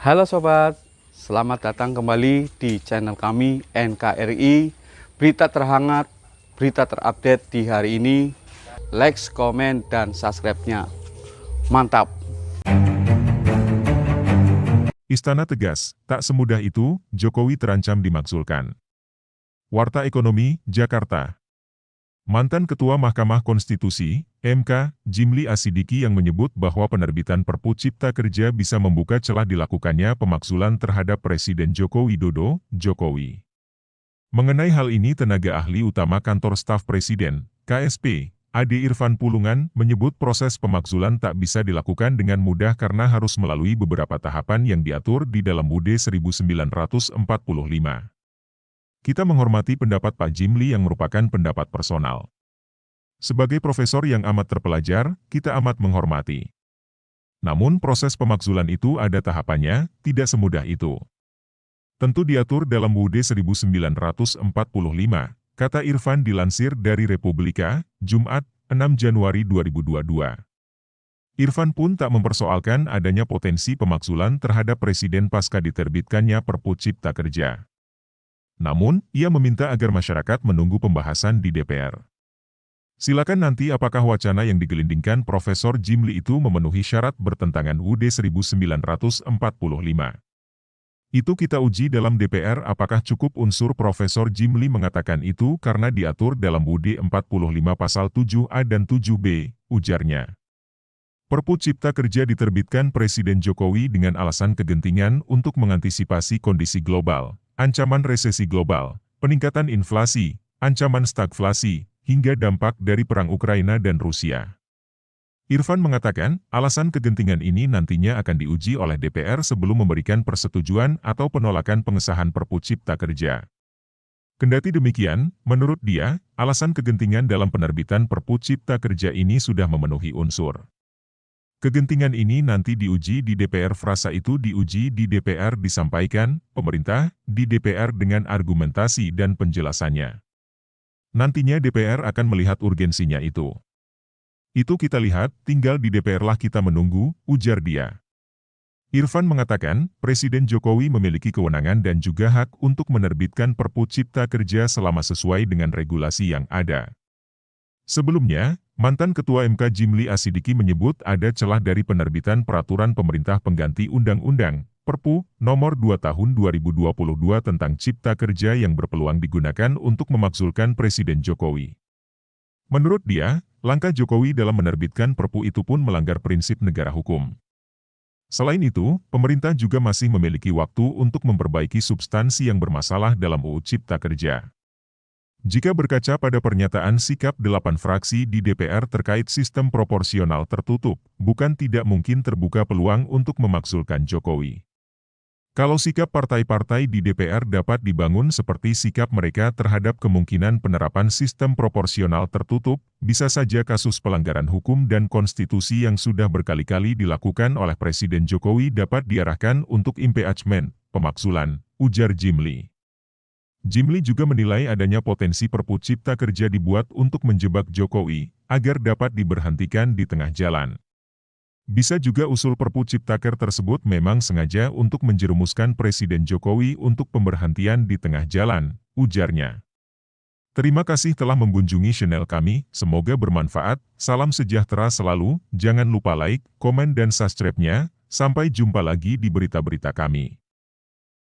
Halo sobat, selamat datang kembali di channel kami NKRI. Berita terhangat, berita terupdate di hari ini. Like, komen, dan subscribe-nya. Mantap! Istana tegas, tak semudah itu, Jokowi terancam dimakzulkan. Warta Ekonomi, Jakarta. Mantan Ketua Mahkamah Konstitusi, MK, Jimli Asidiki yang menyebut bahwa penerbitan Perpu Cipta Kerja bisa membuka celah dilakukannya pemakzulan terhadap Presiden Joko Widodo, Jokowi. Mengenai hal ini tenaga ahli utama Kantor Staf Presiden, KSP, Ade Irfan Pulungan, menyebut proses pemakzulan tak bisa dilakukan dengan mudah karena harus melalui beberapa tahapan yang diatur di dalam UUD 1945. Kita menghormati pendapat Pak Jimli yang merupakan pendapat personal. Sebagai profesor yang amat terpelajar, kita amat menghormati. Namun proses pemakzulan itu ada tahapannya, tidak semudah itu. Tentu diatur dalam UUD 1945, kata Irfan dilansir dari Republika, Jumat, 6 Januari 2022. Irfan pun tak mempersoalkan adanya potensi pemakzulan terhadap Presiden pasca diterbitkannya Perpu Cipta Kerja. Namun, ia meminta agar masyarakat menunggu pembahasan di DPR. Silakan nanti apakah wacana yang digelindingkan Profesor Jimli itu memenuhi syarat bertentangan UUD 1945. Itu kita uji dalam DPR apakah cukup unsur Profesor Jimli mengatakan itu karena diatur dalam UUD 45 pasal 7A dan 7B, ujarnya. Perpu Cipta Kerja diterbitkan Presiden Jokowi dengan alasan kegentingan untuk mengantisipasi kondisi global, ancaman resesi global, peningkatan inflasi, ancaman stagflasi, hingga dampak dari perang Ukraina dan Rusia. Irfan mengatakan, alasan kegentingan ini nantinya akan diuji oleh DPR sebelum memberikan persetujuan atau penolakan pengesahan Perpu Cipta Kerja. Kendati demikian, menurut dia, alasan kegentingan dalam penerbitan Perpu Cipta Kerja ini sudah memenuhi unsur. Kegentingan ini nanti diuji di DPR. Frasa itu diuji di DPR disampaikan, pemerintah, di DPR dengan argumentasi dan penjelasannya. Nantinya DPR akan melihat urgensinya itu. Itu kita lihat, tinggal di DPR lah kita menunggu, ujar dia. Irfan mengatakan, Presiden Jokowi memiliki kewenangan dan juga hak untuk menerbitkan Perpu Cipta Kerja selama sesuai dengan regulasi yang ada. Sebelumnya, mantan Ketua MK Jimli Asidiki menyebut ada celah dari penerbitan Peraturan Pemerintah Pengganti Undang-Undang, Perpu, Nomor 2 Tahun 2022 tentang Cipta Kerja yang berpeluang digunakan untuk memakzulkan Presiden Jokowi. Menurut dia, langkah Jokowi dalam menerbitkan Perpu itu pun melanggar prinsip negara hukum. Selain itu, pemerintah juga masih memiliki waktu untuk memperbaiki substansi yang bermasalah dalam UU Cipta Kerja. Jika berkaca pada pernyataan sikap 8 fraksi di DPR terkait sistem proporsional tertutup, bukan tidak mungkin terbuka peluang untuk memakzulkan Jokowi. Kalau sikap partai-partai di DPR dapat dibangun seperti sikap mereka terhadap kemungkinan penerapan sistem proporsional tertutup, bisa saja kasus pelanggaran hukum dan konstitusi yang sudah berkali-kali dilakukan oleh Presiden Jokowi dapat diarahkan untuk impeachment, pemakzulan, ujar Jimli. Jimli juga menilai adanya potensi Perpu Cipta Kerja dibuat untuk menjebak Jokowi, agar dapat diberhentikan di tengah jalan. Bisa juga usul Perpu Ciptaker tersebut memang sengaja untuk menjerumuskan Presiden Jokowi untuk pemberhentian di tengah jalan, ujarnya. Terima kasih telah mengunjungi channel kami, semoga bermanfaat, salam sejahtera selalu, jangan lupa like, komen dan subscribe-nya, sampai jumpa lagi di berita-berita kami.